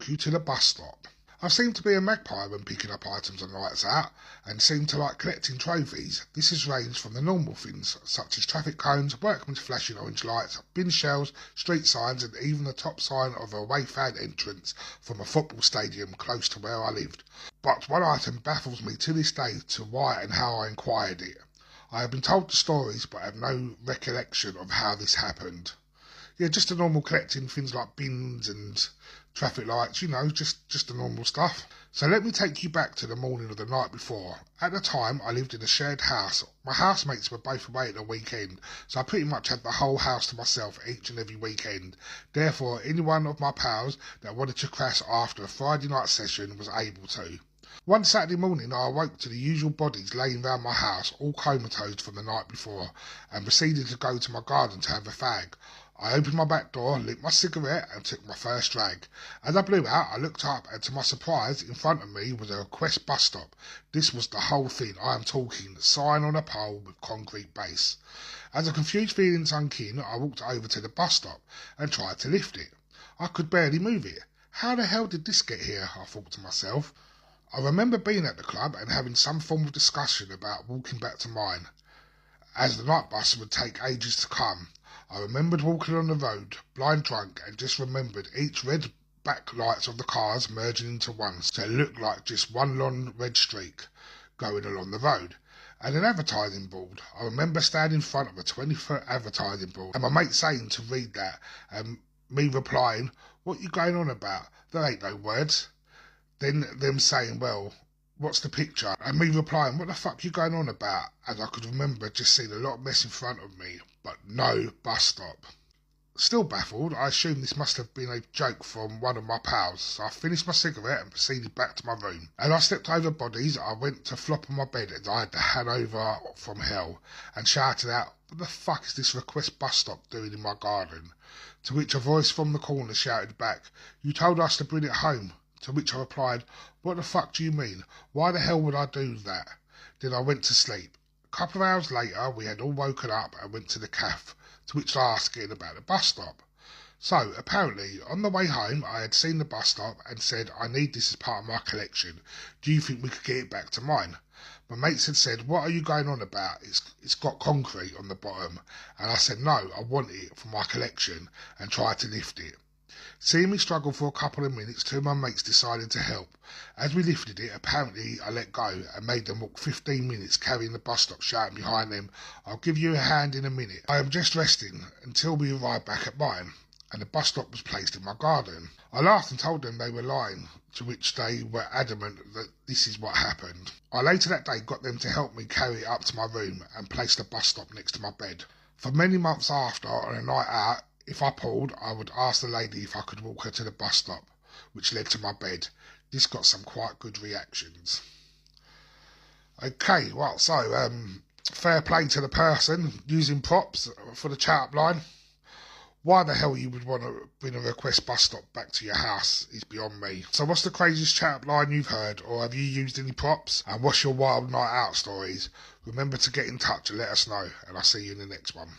walk you to the bus stop. I seem to be a magpie when picking up items on nights out, and seem to like collecting trophies. This has ranged from the normal things, such as traffic cones, workmen's flashing orange lights, bin shells, street signs, and even the top sign of a away fan entrance from a football stadium close to where I lived. But one item baffles me to this day to why and how I acquired it. I have been told the stories, but have no recollection of how this happened. Yeah, just the normal collecting things like bins and traffic lights, just the normal stuff. So let me take you back to the morning of the night before. At the time, I lived in a shared house. My housemates were both away at the weekend, so I pretty much had the whole house to myself each and every weekend. Therefore, any one of my pals that wanted to crash after a Friday night session was able to. One Saturday morning, I awoke to the usual bodies laying round my house, all comatose from the night before, and proceeded to go to my garden to have a fag. I opened my back door, lit my cigarette, and took my first drag. As I blew out, I looked up, and to my surprise, in front of me was a request bus stop. This was the whole thing I am talking, sign on a pole with concrete base. As a confused feeling sunk in, I walked over to the bus stop and tried to lift it. I could barely move it. How the hell did this get here? I thought to myself. I remember being at the club and having some form of discussion about walking back to mine, as the night bus would take ages to come. I remembered walking on the road, blind drunk, and just remembered each red backlights of the cars merging into one, so it looked like just one long red streak going along the road. And an advertising board. I remember standing in front of a 20-foot advertising board, and my mate saying to read that, and me replying, "What you going on about? There ain't no words." Then them saying, "Well, what's the picture?" And me replying, "What the fuck you going on about?" As I could remember just seeing a lot of mess in front of me, but no bus stop. Still baffled, I assumed this must have been a joke from one of my pals, so I finished my cigarette and proceeded back to my room. As I stepped over bodies, I went to flop on my bed as I had the hangover from hell, and shouted out, "What the fuck is this request bus stop doing in my garden?" To which a voice from the corner shouted back, "You told us to bring it home." To which I replied, "What the fuck do you mean? Why the hell would I do that?" Then I went to sleep. A couple of hours later, we had all woken up and went to the cafe, to which I asked again about the bus stop. So, apparently, on the way home, I had seen the bus stop and said, "I need this as part of my collection. Do you think we could get it back to mine?" My mates had said, "What are you going on about? It's got concrete on the bottom." And I said, "No, I want it for my collection," and tried to lift it. Seeing me struggle for a couple of minutes, two of my mates decided to help. As we lifted it, apparently I let go and made them walk 15 minutes carrying the bus stop, shouting behind them, "I'll give you a hand in a minute. I am just resting until we arrive back at mine." And the bus stop was placed in my garden. I laughed and told them they were lying, to which they were adamant that this is what happened. I later that day got them to help me carry it up to my room and place the bus stop next to my bed. For many months after, on a night out, if I pulled, I would ask the lady if I could walk her to the bus stop, which led to my bed. This got some quite good reactions. Okay, well, so, fair play to the person using props for the chat-up line. Why the hell you would want to bring a request bus stop back to your house is beyond me. So what's the craziest chat-up line you've heard, or have you used any props? And what's your wild night out stories? Remember to get in touch and let us know, and I'll see you in the next one.